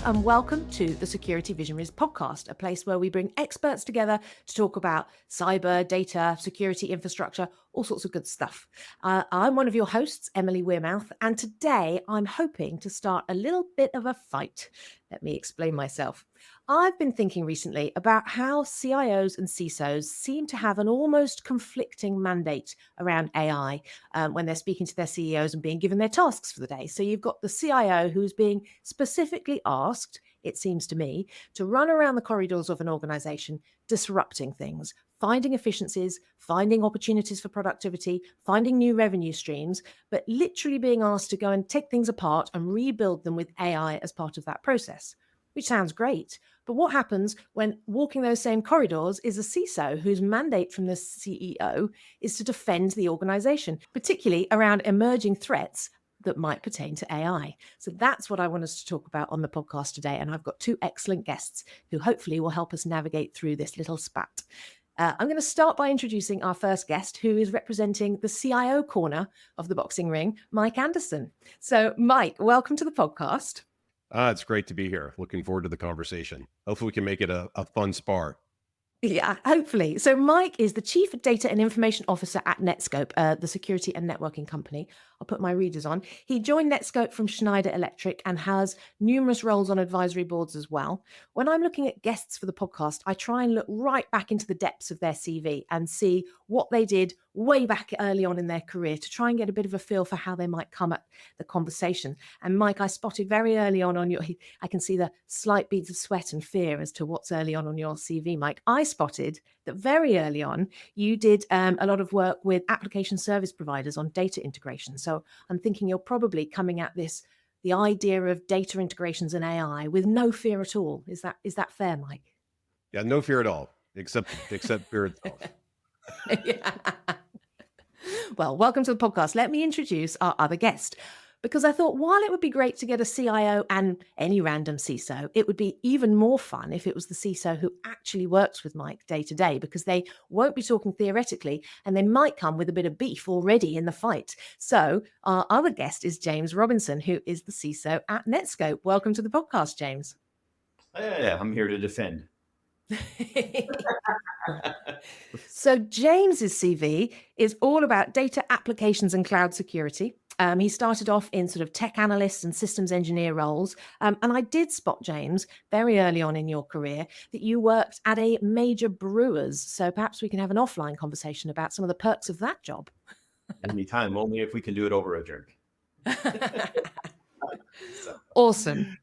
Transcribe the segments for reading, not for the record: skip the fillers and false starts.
and welcome to the Security Visionaries podcast, a place where we bring experts together to talk about cyber, data, security infrastructure, all sorts of good stuff. I'm one of your hosts, Emily Wearmouth, and today I'm hoping to start a little bit of a fight. Let me explain myself. I've been thinking recently about how CIOs and CISOs seem to have an almost conflicting mandate around AI when they're speaking to their CEOs and being given their tasks for the day. So you've got the CIO who's being specifically asked, it seems to me, to run around the corridors of an organization, disrupting things, finding efficiencies, finding opportunities for productivity, finding new revenue streams, but literally being asked to go and take things apart and rebuild them with AI as part of that process, which sounds great. But what happens when walking those same corridors is a CISO whose mandate from the CEO is to defend the organization, particularly around emerging threats that might pertain to AI. So that's what I want us to talk about on the podcast today. And I've got two excellent guests who hopefully will help us navigate through this little spat. I'm going to start by introducing our first guest, who is representing the CIO corner of the boxing ring, Mike Anderson. So Mike, welcome to the podcast. It's great to be here. Looking forward to the conversation. Hopefully we can make it a fun spar. Yeah, hopefully. So Mike is the Chief Data and Information Officer at Netskope, the security and networking company. I'll put my readers on. He joined Netskope from Schneider Electric and has numerous roles on advisory boards as well. When I'm looking at guests for the podcast, I try and look right back into the depths of their CV and see what they did way back early on in their career to try and get a bit of a feel for how they might come at the conversation. And Mike, I spotted very early on your, I can see the slight beads of sweat and fear as to what's early on your CV, Mike. I spotted that very early on, you did a lot of work with application service providers on data integration. So I'm thinking you're probably coming at this, the idea of data integrations and AI with no fear at all. Is that fair, Mike? Yeah, no fear at all, except fear itself. Yeah. Well, welcome to the podcast. Let me introduce our other guest, because I thought while it would be great to get a CIO and any random CISO, it would be even more fun if it was the CISO who actually works with Mike day to day, because they won't be talking theoretically and they might come with a bit of beef already in the fight. So our other guest is James Robinson, who is the CISO at Netskope. Welcome to the podcast, James. Yeah, I'm here to defend. So James's CV is all about data applications and cloud security. He started off in sort of tech analyst and systems engineer roles. And I did spot, James, very early on in your career that you worked at a major brewers. So perhaps we can have an offline conversation about some of the perks of that job. Anytime, only if we can do it over a drink. Awesome.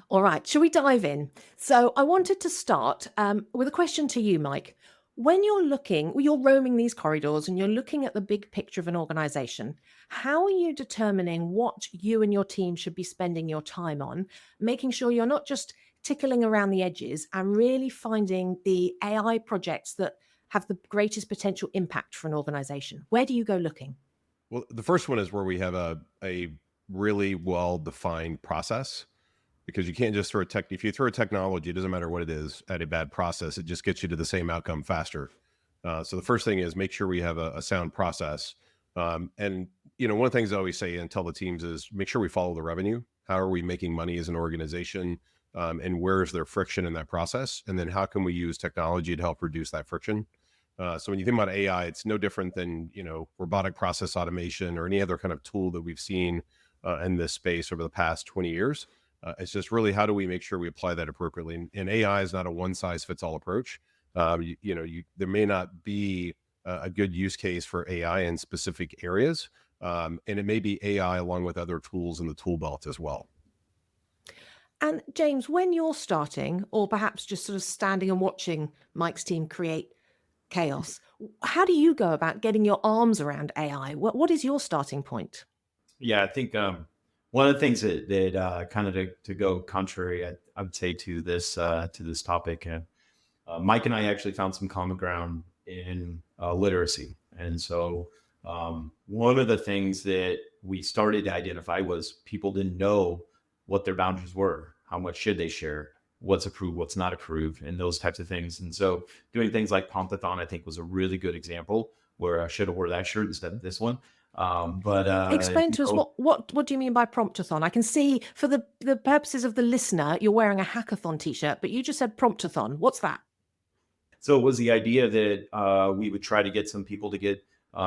All right, shall we dive in? So I wanted to start with a question to you, Mike. When you're roaming these corridors and you're looking at the big picture of an organization, how are you determining what you and your team should be spending your time on, making sure you're not just tickling around the edges and really finding the AI projects that have the greatest potential impact for an organization? Where do you go looking? Well, the first one is where we have a really well-defined process, because you can't just if you throw a technology, it doesn't matter what it is, at a bad process, it just gets you to the same outcome faster. So the first thing is make sure we have a sound process. And, one of the things I always say and tell the teams is make sure we follow the revenue. How are we making money as an organization? And where is there friction in that process? And then how can we use technology to help reduce that friction? So when you think about AI, it's no different than, robotic process automation or any other kind of tool that we've seen in this space over the past 20 years. It's just really how do we make sure we apply that appropriately? And AI is not a one-size-fits-all approach. There may not be a good use case for AI in specific areas, and it may be AI along with other tools in the tool belt as well. And James, when you're starting, or perhaps just sort of standing and watching Mike's team create chaos, how do you go about getting your arms around AI? What is your starting point? Yeah, I think one of the things that kind of to go contrary, I would say to this topic, Mike and I actually found some common ground in literacy. And so one of the things that we started to identify was people didn't know what their boundaries were, how much should they share, what's approved, what's not approved, and those types of things. And so doing things like Promptathon, I think, was a really good example where I should have wore that shirt instead of this one. Explain to us what do you mean by promptathon? I can see for the purposes of the listener, you're wearing a hackathon t-shirt, but you just said promptathon. What's that? So it was the idea that we would try to get some people to get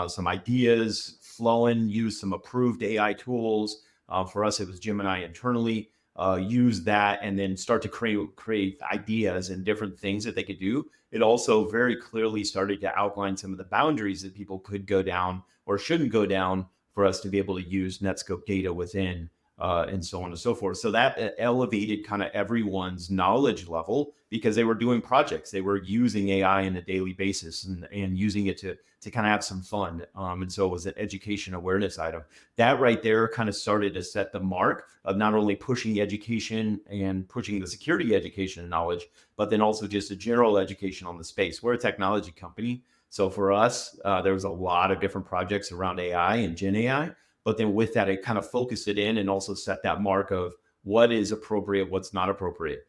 some ideas flowing, use some approved AI tools. For us, it was Gemini internally. Use that and then start to create ideas and different things that they could do. It also very clearly started to outline some of the boundaries that people could go down or shouldn't go down for us to be able to use Netskope data within and so on and so forth. So that elevated kind of everyone's knowledge level because they were doing projects. They were using AI on a daily basis and using it to kind of have some fun. And so it was an education awareness item. That right there kind of started to set the mark of not only pushing education and pushing the security education and knowledge, but then also just a general education on the space. We're a technology company. So for us, there was a lot of different projects around AI and Gen AI. But then with that, it kind of focused it in and also set that mark of what is appropriate, what's not appropriate.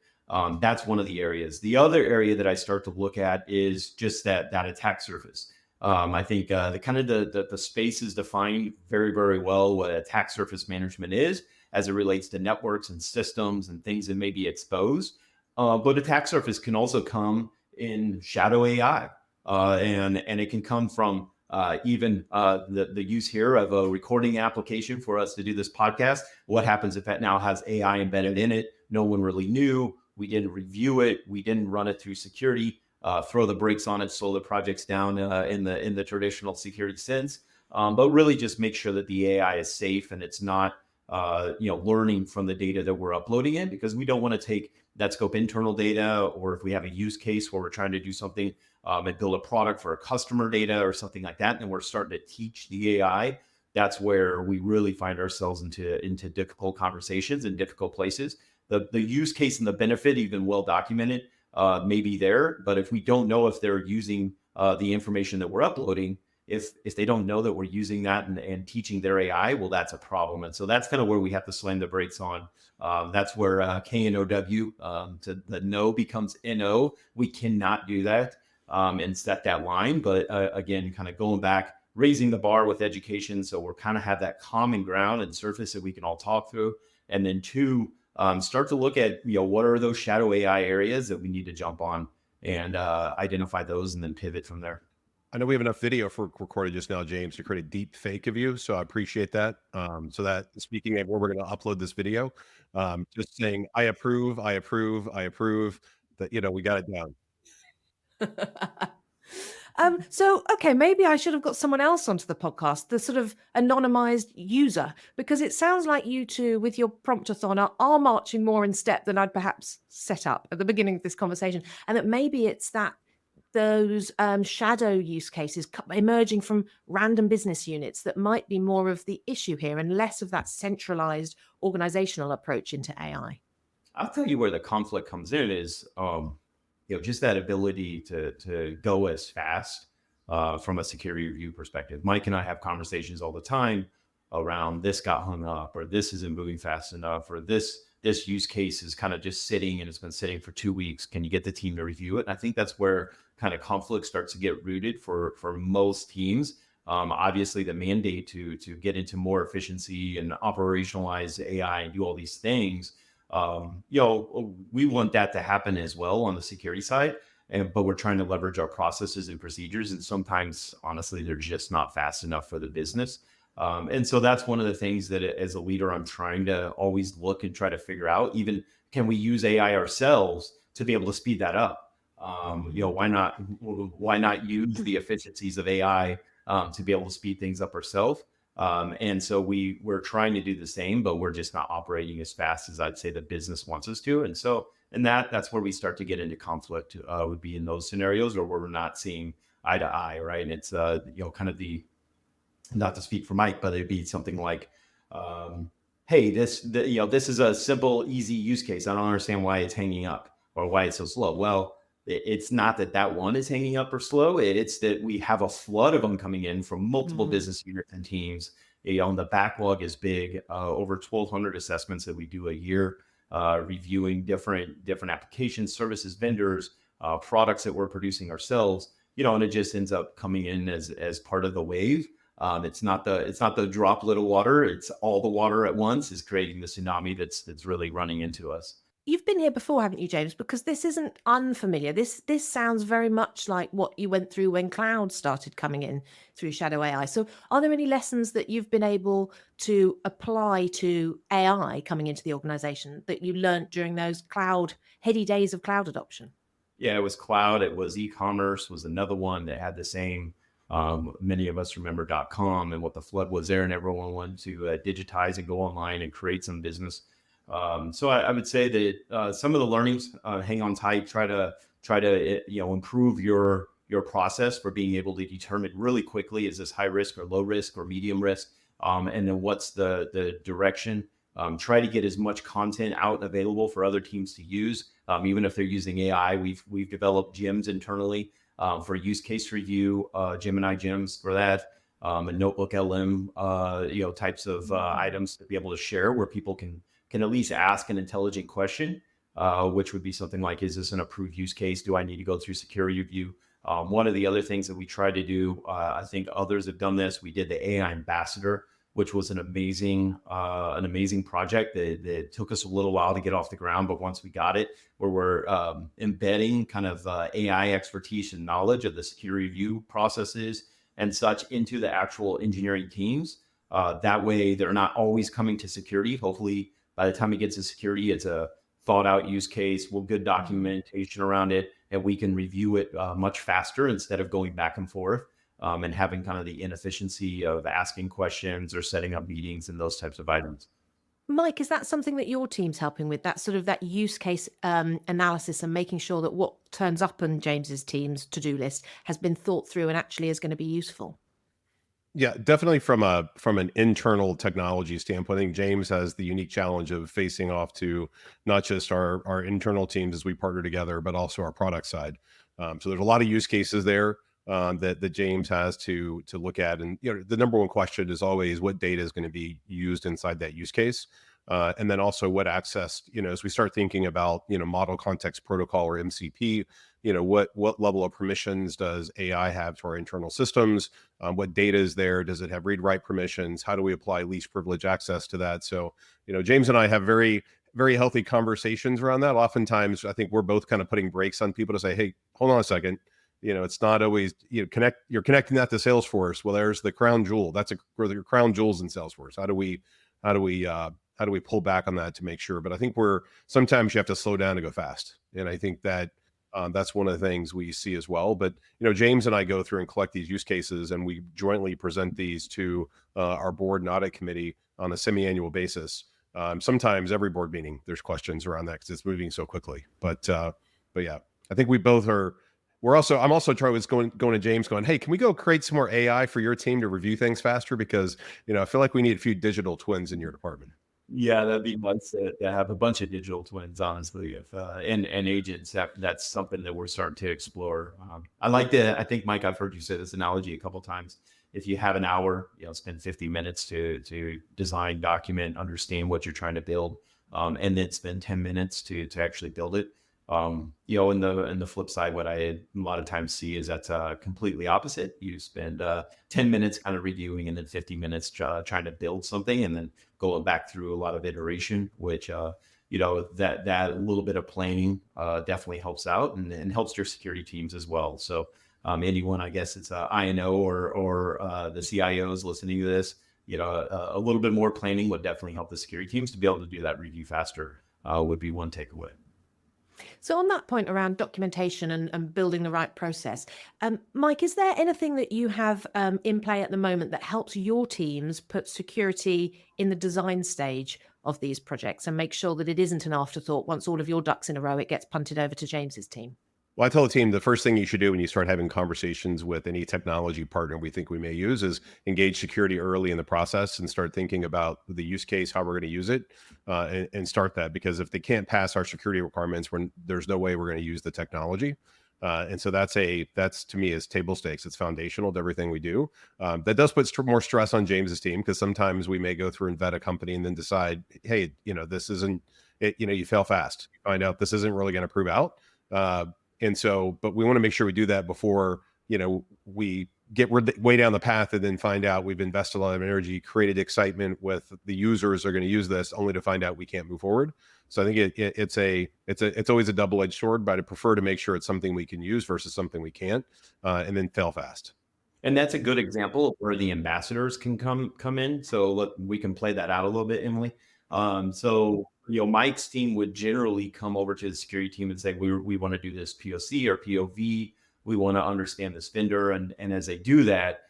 That's one of the areas. The other area that I start to look at is just that attack surface. I think the space is defined very, very well what attack surface management is as it relates to networks and systems and things that may be exposed. But attack surface can also come in shadow AI, and it can come from even the use here of a recording application for us to do this podcast. What happens if that now has AI embedded in it? No one really knew. We didn't review it. We didn't run it through security. Throw the brakes on it, slow the projects down in the traditional security sense. But really just make sure that the AI is safe and it's not learning from the data that we're uploading in, because we don't want to take Netskope internal data, or if we have a use case where we're trying to do something and build a product for a customer data or something like that, and we're starting to teach the AI, that's where we really find ourselves into difficult conversations and difficult places. The use case and the benefit, even well documented, may be there, but if we don't know if they're using the information that we're uploading, if they don't know that we're using that and teaching their AI, well, that's a problem. And so that's kind of where we have to slam the brakes on. That's where K-N-O-W, to the no becomes N-O. We cannot do that and set that line. But again, kind of going back, raising the bar with education. So we're kind of have that common ground and surface that we can all talk through. And then two, start to look at, what are those shadow AI areas that we need to jump on and identify those and then pivot from there. I know we have enough video for recorded just now, James, to create a deep fake of you. So I appreciate that. So that speaking of where we're going to upload this video, just saying, I approve, that, we got it down. Okay, maybe I should have got someone else onto the podcast, the sort of anonymized user, because it sounds like you two with your promptathon are marching more in step than I'd perhaps set up at the beginning of this conversation. And that maybe it's those shadow use cases emerging from random business units that might be more of the issue here and less of that centralized organizational approach into AI. I'll tell you where the conflict comes in is, just that ability to go as fast from a security review perspective. Mike and I have conversations all the time around this got hung up, or this isn't moving fast enough, or this use case is kind of just sitting and it's been sitting for 2 weeks. Can you get the team to review it? And I think that's where kind of conflict starts to get rooted for most teams. Obviously, the mandate to get into more efficiency and operationalize AI and do all these things, we want that to happen as well on the security side. But we're trying to leverage our processes and procedures. And sometimes, honestly, they're just not fast enough for the business. And so that's one of the things that as a leader, I'm trying to always look and try to figure out, even can we use AI ourselves to be able to speed that up? Why not use the efficiencies of AI to be able to speed things up ourselves? And so we're trying to do the same, but we're just not operating as fast as I'd say the business wants us to. And so, that's where we start to get into conflict, would be in those scenarios or where we're not seeing eye to eye. Right. And it's, kind of not to speak for Mike, but it'd be something like, hey, this is a simple, easy use case. I don't understand why it's hanging up or why it's so slow. Well, it's not that one is hanging up or slow. It's that we have a flood of them coming in from multiple business units and teams. And the backlog is big, over 1,200 assessments that we do a year, reviewing different applications, services, vendors, products that we're producing ourselves, and it just ends up coming in as part of the wave. It's not the droplet of water. It's all the water at once is creating the tsunami that's really running into us. You've been here before, haven't you, James? Because this isn't unfamiliar. This sounds very much like what you went through when cloud started coming in through Shadow AI. So are there any lessons that you've been able to apply to AI coming into the organization that you learned during those heady days of cloud adoption? Yeah, it was cloud. It was e-commerce was another one that had the same. Many of us remember .com and what the flood was there, and everyone wanted to digitize and go online and create some business. So I would say that some of the learnings, hang on tight, try to improve your process for being able to determine really quickly, is this high risk or low risk or medium risk, and then what's the direction. Try to get as much content out and available for other teams to use, even if they're using AI. We've developed gyms internally for use case review, Gemini gyms for that, and Notebook LM, types of items to be able to share where people can at least ask an intelligent question, which would be something like, is this an approved use case? Do I need to go through security review? One of the other things that we try to do, I think others have done this, we did the AI ambassador, which was an amazing project that took us a little while to get off the ground. But once we got it, where we're embedding kind of AI expertise and knowledge of the security review processes and such into the actual engineering teams. That way, they're not always coming to security. Hopefully, by the time it gets to security, it's a thought out use case with good documentation around it, and we can review it much faster instead of going back and forth. And having kind of the inefficiency of asking questions or setting up meetings and those types of items. Mike, is that something that your team's helping with? That sort of that use case analysis and making sure that what turns up on James's team's to-do list has been thought through and actually is going to be useful? Yeah, definitely from an internal technology standpoint, I think James has the unique challenge of facing off to not just our internal teams as we partner together, but also our product side. So there's a lot of use cases there that James has to look at, and the number one question is always what data is going to be used inside that use case, and then also what access. As we start thinking about model context protocol or MCP, what level of permissions does AI have to our internal systems? What data is there? Does it have read-write permissions? How do we apply least privilege access to that? So, James and I have very, very healthy conversations around that. Oftentimes, I think we're both kind of putting brakes on people to say, "Hey, hold on a second. It's not always you're connecting that to Salesforce. Well, there's the crown jewel. That's your crown jewels in Salesforce. How do we pull back on that to make sure?" But I think sometimes you have to slow down to go fast, and I think that. That's one of the things we see as well. But, James and I go through and collect these use cases, and we jointly present these to our board and audit committee on a semi-annual basis. Sometimes every board meeting, there's questions around that because it's moving so quickly. But yeah, I think we both are. I'm also trying going to James going, "Hey, can we go create some more AI for your team to review things faster? Because, I feel like we need a few digital twins in your department." Yeah, that'd be nice to have a bunch of digital twins, honestly. If and agents, that's something that we're starting to explore. I think, Mike, I've heard you say this analogy a couple of times. If you have an hour, spend 50 minutes to design, document, understand what you're trying to build, and then spend 10 minutes to actually build it. And the flip side, what I a lot of times see is that's completely opposite. You spend 10 minutes kind of reviewing and then 50 minutes trying to build something, and then going back through a lot of iteration, which that little bit of planning definitely helps out and helps your security teams as well. So anyone, I guess it's INO or the CIOs listening to this, a little bit more planning would definitely help the security teams to be able to do that review faster. Would be one takeaway. So on that point around documentation and building the right process, Mike, is there anything that you have in play at the moment that helps your teams put security in the design stage of these projects and make sure that it isn't an afterthought once all of your ducks in a row, it gets punted over to James's team? Well, I tell the team the first thing you should do when you start having conversations with any technology partner we think we may use is engage security early in the process and start thinking about the use case, how we're going to use it, and start that. Because if they can't pass our security requirements, there's no way we're going to use the technology. And so that's to me is table stakes. It's foundational to everything we do. That does put more stress on James's team because sometimes we may go through and vet a company and then decide, hey, this isn't it. You fail fast. You find out this isn't really going to prove out. And so, but we want to make sure we do that before, we get way down the path and then find out we've invested a lot of energy, created excitement with the users are going to use this, only to find out we can't move forward. So I think it's always a double-edged sword, but I prefer to make sure it's something we can use versus something we can't, and then fail fast. And that's a good example of where the ambassadors can come in. So we can play that out a little bit, Emily. So Mike's team would generally come over to the security team and say, we want to do this POC or POV. We want to understand this vendor, and as they do that,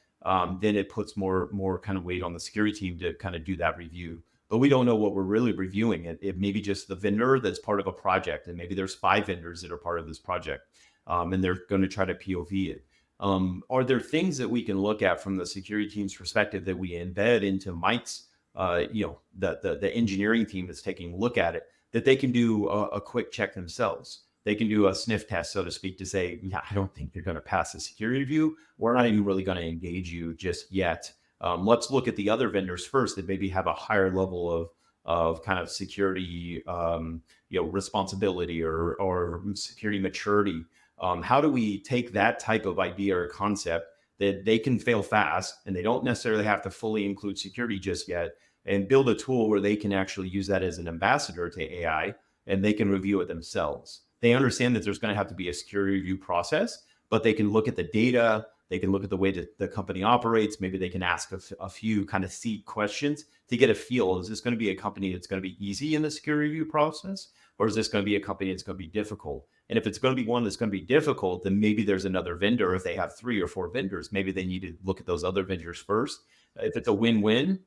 then it puts more kind of weight on the security team to kind of do that review. But we don't know what we're really reviewing. It may be just the vendor that's part of a project, and maybe there's 5 vendors that are part of this project, and they're going to try to POV it. Are there things that we can look at from the security team's perspective that we embed into Mike's, the engineering team that's taking a look at it, that they can do a quick check themselves? They can do a sniff test, so to speak, to say, yeah, I don't think you're going to pass the security review. We're not even really going to engage you just yet. Let's look at the other vendors first that maybe have a higher level of kind of security, responsibility or security maturity. How do we take that type of idea or concept that they can fail fast and they don't necessarily have to fully include security just yet, and build a tool where they can actually use that as an ambassador to AI and they can review it themselves? They understand that there's going to have to be a security review process, but they can look at the data. They can look at the way that the company operates. Maybe they can ask a few kind of seed questions to get a feel. Is this going to be a company that's going to be easy in the security review process? Or is this going to be a company that's going to be difficult? And if it's going to be one that's going to be difficult, then maybe there's another vendor. If they have 3 or 4 vendors, maybe they need to look at those other vendors first. If it's a win-win,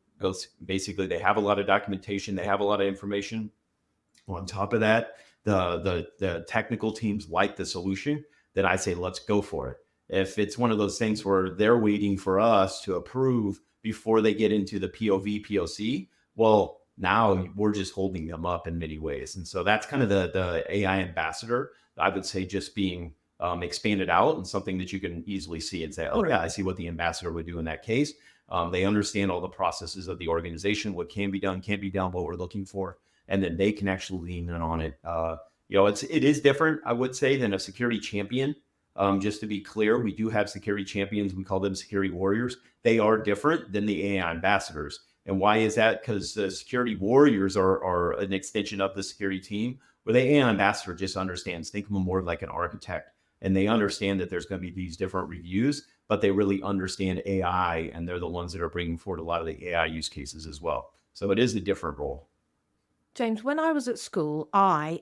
basically they have a lot of documentation, they have a lot of information. On top of that, the technical teams like the solution, then I say, let's go for it. If it's one of those things where they're waiting for us to approve before they get into the POV, POC, well, now we're just holding them up in many ways. And so that's kind of the AI ambassador, I would say, just being expanded out, and something that you can easily see and say, oh yeah, I see what the ambassador would do in that case. They understand all the processes of the organization, what can be done, can't be done, what we're looking for. And then they can actually lean in on it. It is different, I would say, than a security champion. Just to be clear, we do have security champions. We call them security warriors. They are different than the AI ambassadors. And why is that? Because the security warriors are an extension of the security team, where the AI ambassador just understands, think of them more like an architect. And they understand that there's going to be these different reviews, but they really understand AI, and they're the ones that are bringing forward a lot of the AI use cases as well. So it is a different role. James, when I was at school,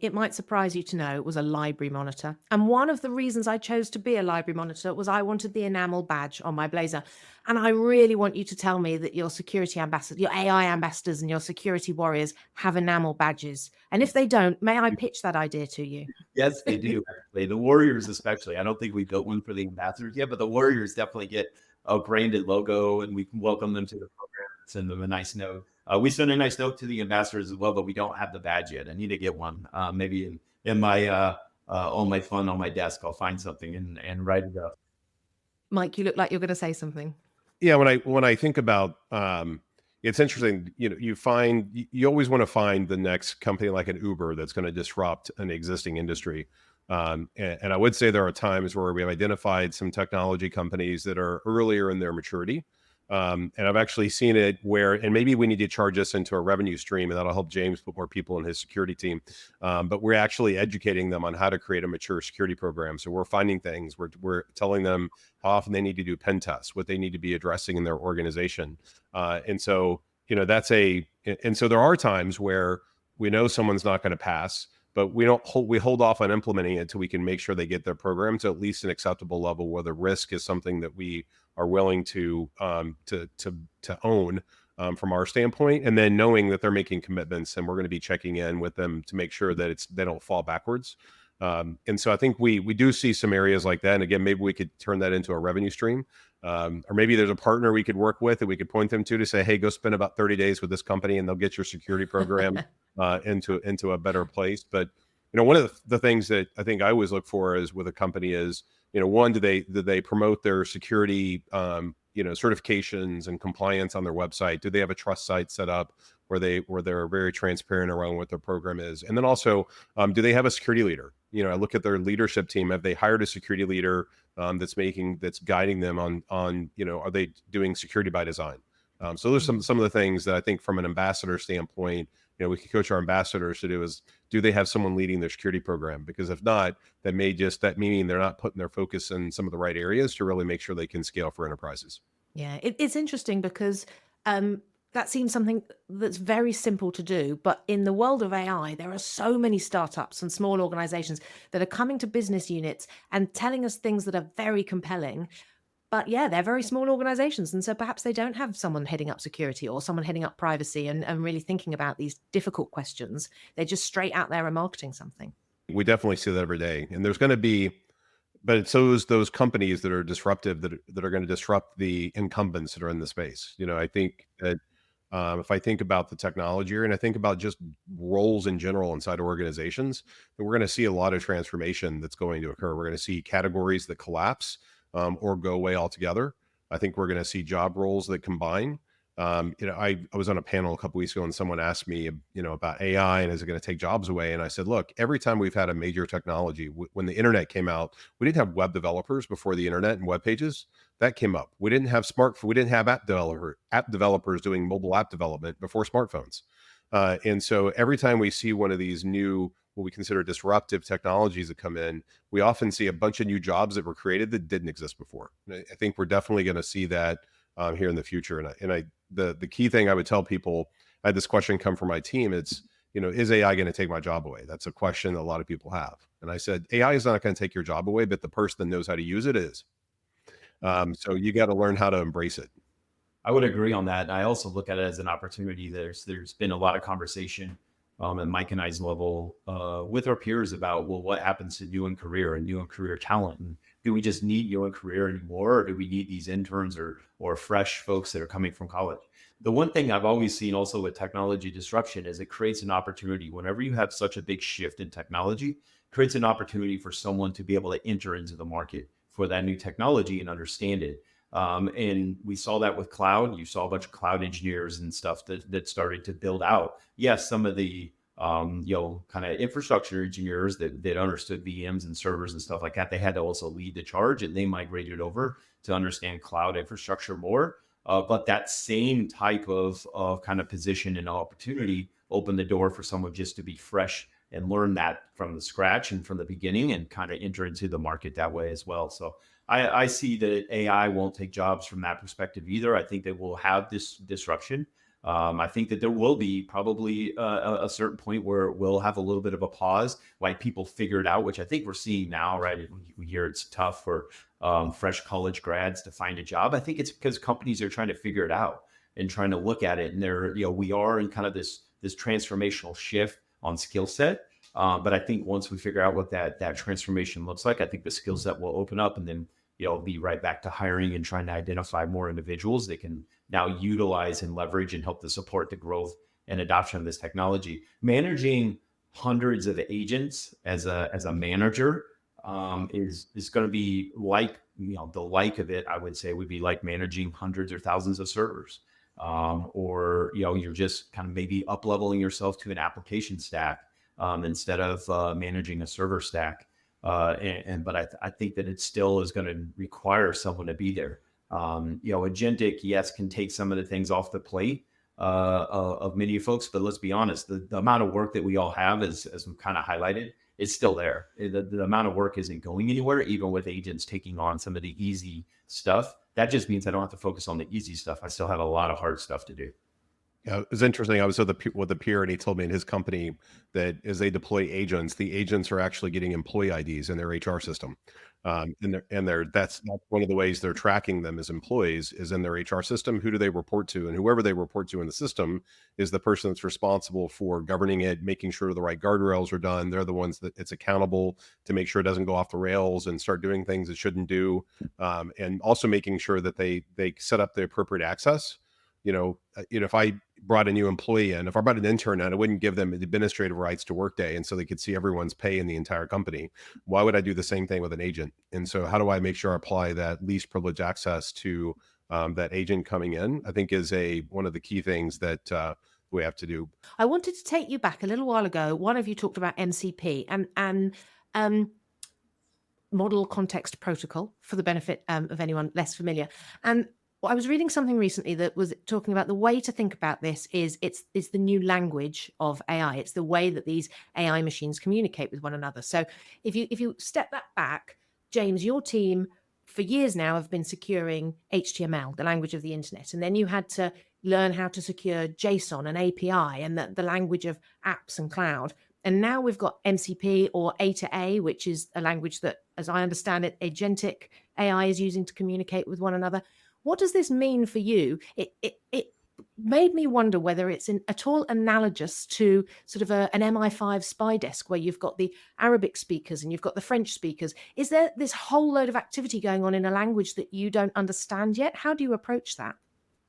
it might surprise you to know, was a library monitor. And one of the reasons I chose to be a library monitor was I wanted the enamel badge on my blazer. And I really want you to tell me that your security ambassador, your AI ambassadors and your security warriors have enamel badges. And if they don't, may I pitch that idea to you? Yes, they do. Actually. The warriors especially. I don't think we built one for the ambassadors yet, but the warriors definitely get a branded logo, and we can welcome them to the program, send them a nice note. We send a nice note to the ambassadors as well, but we don't have the badge yet. I need to get one. Maybe in my on my phone on my desk, I'll find something and write it up. Mike, you look like you're going to say something. Yeah, when I think about it's interesting. You always want to find the next company like an Uber that's going to disrupt an existing industry. And I would say there are times where we have identified some technology companies that are earlier in their maturity. And I've actually seen it and maybe we need to charge this into a revenue stream, and that'll help James put more people in his security team. But we're actually educating them on how to create a mature security program. So we're finding things, we're telling them how often they need to do pen tests, what they need to be addressing in their organization. And so there are times where we know someone's not going to pass, but we hold off on implementing it until we can make sure they get their program to at least an acceptable level where the risk is something that we are willing to own from our standpoint, and then knowing that they're making commitments, and we're going to be checking in with them to make sure that they don't fall backwards. And so I think we do see some areas like that. And again, maybe we could turn that into a revenue stream, or maybe there's a partner we could work with that we could point them to say, hey, go spend about 30 days with this company, and they'll get your security program into a better place. But one of the things that I think I always look for is with a company is, one, do they promote their security certifications and compliance on their website? Do they have a trust site set up where they're very transparent around what their program is? And then also, do they have a security leader? I look at their leadership team. Have they hired a security leader that's guiding them on are they doing security by design? So there's some of the things that I think from an ambassador standpoint, we can coach our ambassadors to do is, do they have someone leading their security program? Because if not, that meaning they're not putting their focus in some of the right areas to really make sure they can scale for enterprises. Yeah, it's interesting because that seems something that's very simple to do. But in the world of AI, there are so many startups and small organizations that are coming to business units and telling us things that are very compelling. But yeah, they're very small organizations. And so perhaps they don't have someone heading up security or someone heading up privacy and really thinking about these difficult questions. They're just straight out there and marketing something. We definitely see that every day. And there's going to be, but it's those companies that are disruptive that are going to disrupt the incumbents that are in the space. I think that if I think about the technology and I think about just roles in general inside organizations, then we're going to see a lot of transformation that's going to occur. We're going to see categories that collapse or go away altogether. I think we're going to see job roles that combine. I was on a panel a couple weeks ago and someone asked me, about AI and is it going to take jobs away? And I said, look, every time we've had a major technology, when the internet came out, we didn't have web developers before the internet and web pages. That came up. We didn't have we didn't have app developers doing mobile app development before smartphones. And so every time we see one of these new, what we consider disruptive technologies that come in, we often see a bunch of new jobs that were created that didn't exist before. And I think we're definitely going to see that here in the future. The key thing I would tell people, I had this question come from my team. It's, is AI going to take my job away? That's a question that a lot of people have. And I said, AI is not going to take your job away, but the person that knows how to use it is. So you got to learn how to embrace it. I would agree on that. I also look at it as an opportunity. There's been a lot of conversation at Mike and I's level with our peers about, well, what happens to new in career and new in career talent? And do we just need new in career anymore? Or do we need these interns or fresh folks that are coming from college? The one thing I've always seen also with technology disruption is it creates an opportunity. Whenever you have such a big shift in technology, it creates an opportunity for someone to be able to enter into the market for that new technology and understand it. And we saw that with cloud. You saw a bunch of cloud engineers and stuff that started to build out. Yes, some of the kind of infrastructure engineers that understood VMs and servers and stuff like that, they had to also lead the charge, and they migrated over to understand cloud infrastructure more. But that same type of kind of position and opportunity opened the door for someone just to be fresh and learn that from the scratch and from the beginning and kind of enter into the market that way as well. So I see that AI won't take jobs from that perspective either. I think that we'll have this disruption. I think that there will be probably a certain point where we'll have a little bit of a pause, like people figure it out, which I think we're seeing now, right? We hear it's tough for fresh college grads to find a job. I think it's because companies are trying to figure it out and trying to look at it. And we are in kind of this transformational shift on skill set. But I think once we figure out what that transformation looks like, I think the skill set will open up, and then be right back to hiring and trying to identify more individuals that can now utilize and leverage and help to support the growth and adoption of this technology. Managing hundreds of agents as a manager is going to be like, the like of it, I would say, would be like managing hundreds or thousands of servers. Or you're just kind of maybe up leveling yourself to an application stack instead of managing a server stack. But I think that it still is going to require someone to be there. Agentic, yes, can take some of the things off the plate of many folks, but let's be honest, the amount of work that we all have, as we kind of highlighted, is still there. The amount of work isn't going anywhere, even with agents taking on some of the easy stuff. That just means I don't have to focus on the easy stuff. I still have a lot of hard stuff to do. Yeah, it was interesting. I was with a peer, and he told me in his company that as they deploy agents, the agents are actually getting employee IDs in their HR system. That's one of the ways they're tracking them as employees is in their HR system. Who do they report to? And whoever they report to in the system is the person that's responsible for governing it, making sure the right guardrails are done. They're the ones that it's accountable to make sure it doesn't go off the rails and start doing things it shouldn't do. And also making sure that they set up the appropriate access. If I brought a new employee in, if I brought an intern in, I wouldn't give them administrative rights to Workday, and so they could see everyone's pay in the entire company. Why would I do the same thing with an agent? And so how do I make sure I apply that least privilege access to that agent coming in, I think is one of the key things that we have to do. I wanted to take you back a little while ago. One of you talked about MCP and model context protocol for the benefit of anyone less familiar. And I was reading something recently that was talking about the way to think about this is it's the new language of AI. It's the way that these AI machines communicate with one another. So if you step that back, James, your team for years now have been securing HTML, the language of the internet, and then you had to learn how to secure JSON and API and the language of apps and cloud. And now we've got MCP or A to A, which is a language that, as I understand it, Agentic AI is using to communicate with one another. What does this mean for you? It made me wonder whether it's at all analogous to sort of an MI5 spy desk where you've got the Arabic speakers and you've got the French speakers. Is there this whole load of activity going on in a language that you don't understand yet? How do you approach that?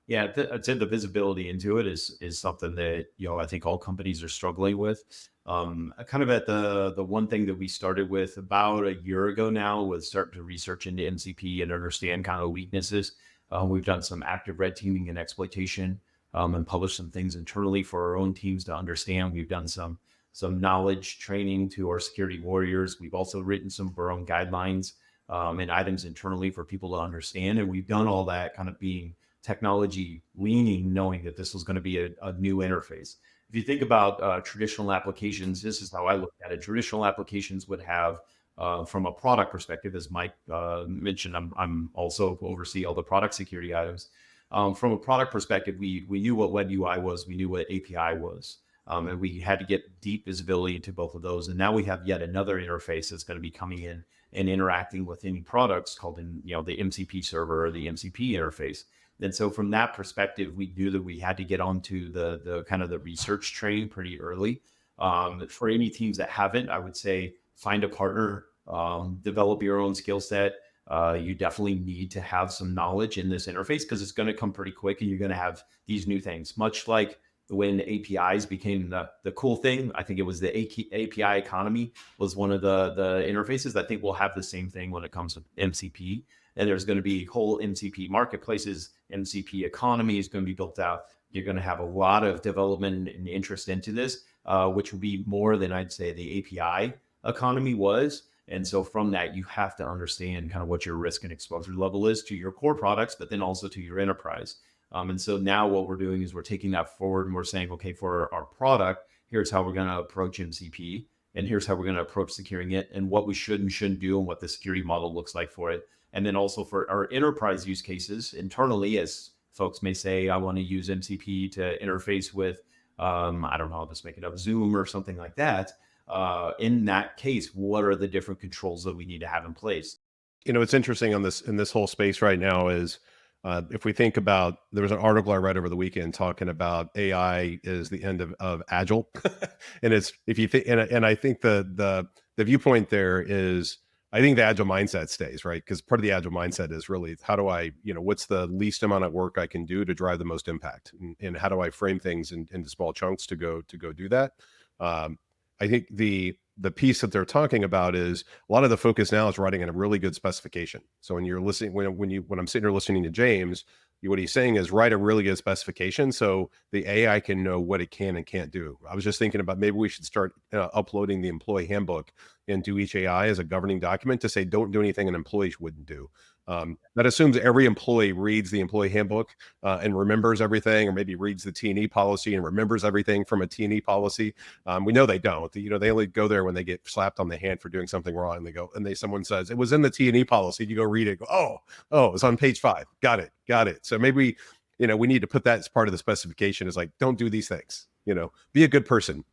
Yeah, I'd say the visibility into it is something that I think all companies are struggling with. Kind of at the one thing that we started with about a year ago now was starting to research into MCP and understand kind of weaknesses. We've done some active red teaming and exploitation, and published some things internally for our own teams to understand. We've done some knowledge training to our security warriors. We've also written some of our own guidelines and items internally for people to understand. And we've done all that kind of being technology leaning, knowing that this was going to be a new interface. If you think about traditional applications, this is how I look at it. Traditional applications would have, from a product perspective, as Mike mentioned, I'm also oversee all the product security items. From a product perspective, we knew what web UI was, we knew what API was, and we had to get deep visibility into both of those. And now we have yet another interface that's going to be coming in and interacting with any products called the MCP server or the MCP interface. And so from that perspective, we knew that we had to get onto the kind of the research train pretty early. For any teams that haven't, I would say find a partner, develop your own skill set. You definitely need to have some knowledge in this interface because it's going to come pretty quick and you're going to have these new things, much like when APIs became the cool thing. I think it was the API economy was one of the interfaces. I think we'll have the same thing when it comes to MCP. And there's going to be whole MCP marketplaces. MCP economy is going to be built out. You're going to have a lot of development and interest into this, which will be more than I'd say the API economy was. And so from that, you have to understand kind of what your risk and exposure level is to your core products, but then also to your enterprise. And so now what we're doing is we're taking that forward and we're saying, okay, for our product, here's how we're going to approach MCP. And here's how we're going to approach securing it and what we should and shouldn't do and what the security model looks like for it. And then also for our enterprise use cases internally, as folks may say, I want to use MCP to interface with, I don't know, I'll just make it up, Zoom or something like that. In that case, what are the different controls that we need to have in place? It's interesting in this whole space right now is if we think about, there was an article I read over the weekend talking about AI is the end of agile. And it's, if you think, and I think the viewpoint there is, I think the agile mindset stays, right? Because part of the agile mindset is really how do I, what's the least amount of work I can do to drive the most impact, and how do I frame things into small chunks to go do that. I think the piece that they're talking about is a lot of the focus now is writing in a really good specification. So when you're listening, when I'm sitting here listening to James, what he's saying is write a really good specification so the AI can know what it can and can't do. I was just thinking about maybe we should start uploading the employee handbook into each AI as a governing document to say, don't do anything an employee wouldn't do. That assumes every employee reads the employee handbook and remembers everything, or maybe reads the T&E policy and remembers everything from a T&E policy. We know they don't. They only go there when they get slapped on the hand for doing something wrong. And they go, and someone says, it was in the T&E policy. You go read it. Go, oh, it's on page 5. Got it. So maybe, we need to put that as part of the specification is like, don't do these things, be a good person.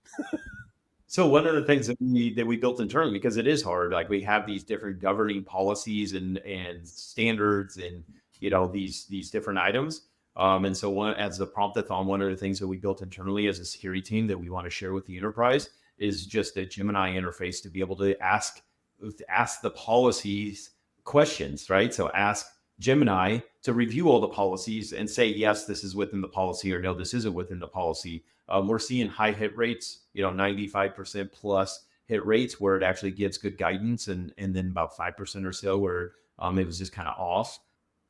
So one of the things that we built internally, because it is hard, like we have these different governing policies and standards and these different items. And so as the prompt-a-thon, one of the things that we built internally as a security team that we want to share with the enterprise is just a Gemini interface to be able to ask the policies questions, right? So ask Gemini to review all the policies and say, yes, this is within the policy, or no, this isn't within the policy. We're seeing high hit rates, 95% plus hit rates where it actually gives good guidance, and then about 5% or so where it was just kind of off.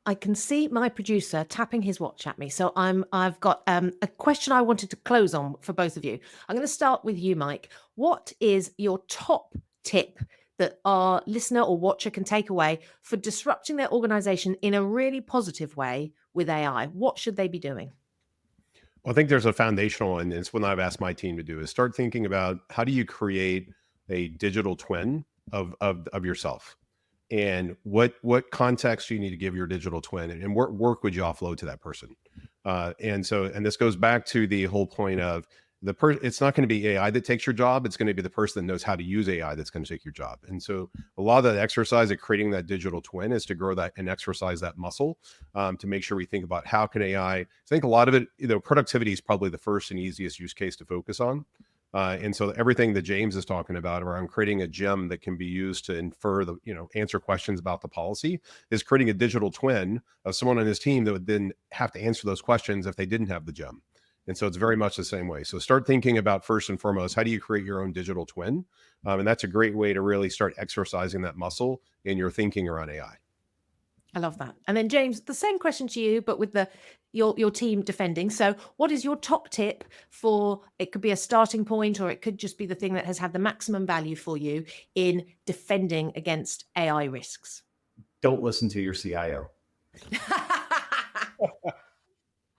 I can see my producer tapping his watch at me. So I've got a question I wanted to close on for both of you. I'm going to start with you, Mike. What is your top tip that our listener or watcher can take away for disrupting their organization in a really positive way with AI? What should they be doing? Well, I think there's a foundational, and it's what I've asked my team to do, is start thinking about how do you create a digital twin of yourself, and what context do you need to give your digital twin, and what work would you offload to that person. And this goes back to the whole point of it's not going to be AI that takes your job. It's going to be the person that knows how to use AI that's going to take your job. And so a lot of that exercise of creating that digital twin is to grow that and exercise that muscle, to make sure we think about how can AI, I think a lot of it, productivity is probably the first and easiest use case to focus on. And so everything that James is talking about around creating a gem that can be used to infer answer questions about the policy is creating a digital twin of someone on his team that would then have to answer those questions if they didn't have the gem. And so it's very much the same way. So start thinking about, first and foremost, how do you create your own digital twin? And that's a great way to really start exercising that muscle in your thinking around AI. I love that. And then James, the same question to you, but with your team defending. So what is your top tip for, it could be a starting point, or it could just be the thing that has had the maximum value for you in defending against AI risks? Don't listen to your CIO.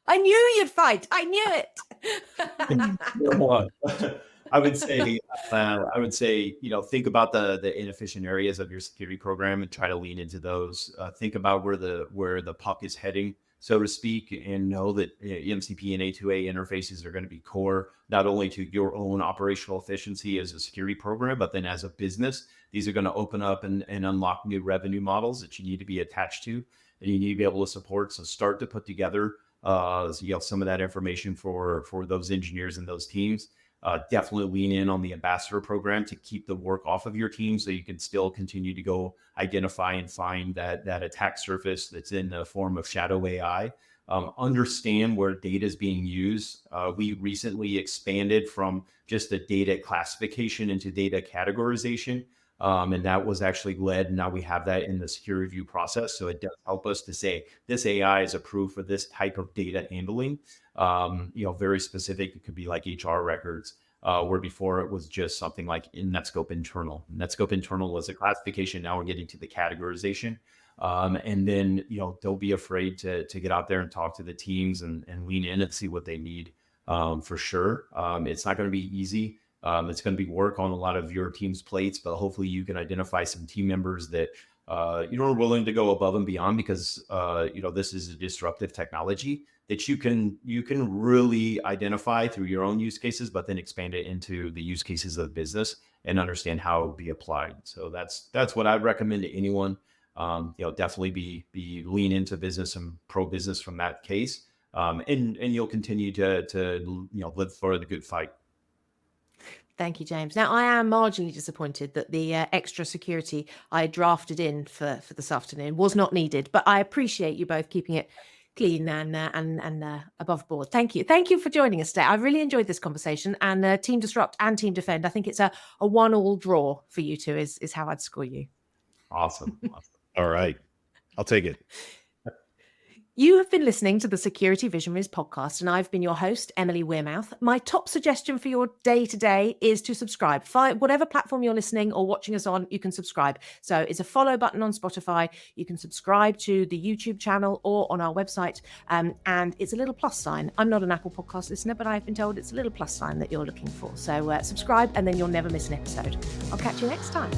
I knew you'd fight. I knew it. I would say, think about the inefficient areas of your security program and try to lean into those. Think about where the puck is heading, so to speak, and know that MCP and A2A interfaces are going to be core, not only to your own operational efficiency as a security program, but then as a business, these are going to open up and unlock new revenue models that you need to be attached to, and you need to be able to support. So start to put together some of that information for those engineers and those teams. Definitely lean in on the ambassador program to keep the work off of your team, so you can still continue to go identify and find that attack surface that's in the form of shadow AI. Understand where data is being used. We recently expanded from just the data classification into data categorization. And that was actually led. Now we have that in the security review process. So it does help us to say this AI is approved for this type of data handling. Very specific. It could be like HR records, where before it was just something like in Netskope internal. Netskope internal was a classification. Now we're getting to the categorization. And then, don't be afraid to get out there and talk to the teams and lean in and see what they need, for sure. It's not going to be easy. It's going to be work on a lot of your team's plates, but hopefully you can identify some team members that are willing to go above and beyond, because this is a disruptive technology that you can really identify through your own use cases, but then expand it into the use cases of the business and understand how it would be applied. So that's what I'd recommend to anyone. Definitely be lean into business and pro business from that case, and you'll continue to live for the good fight. Thank you, James. Now, I am marginally disappointed that the extra security I drafted in for this afternoon was not needed, but I appreciate you both keeping it clean and above board. Thank you. Thank you for joining us today. I really enjoyed this conversation, and Team Disrupt and Team Defend, I think it's a 1-1 draw for you two is how I'd score you. Awesome. All right. I'll take it. You have been listening to the Security Visionaries podcast, and I've been your host, Emily Wearmouth. My top suggestion for your day to day is to subscribe. Whatever platform you're listening or watching us on, you can subscribe. So it's a follow button on Spotify. You can subscribe to the YouTube channel or on our website, and it's a little plus sign. I'm not an Apple podcast listener, but I've been told it's a little plus sign that you're looking for. So subscribe, and then you'll never miss an episode. I'll catch you next time.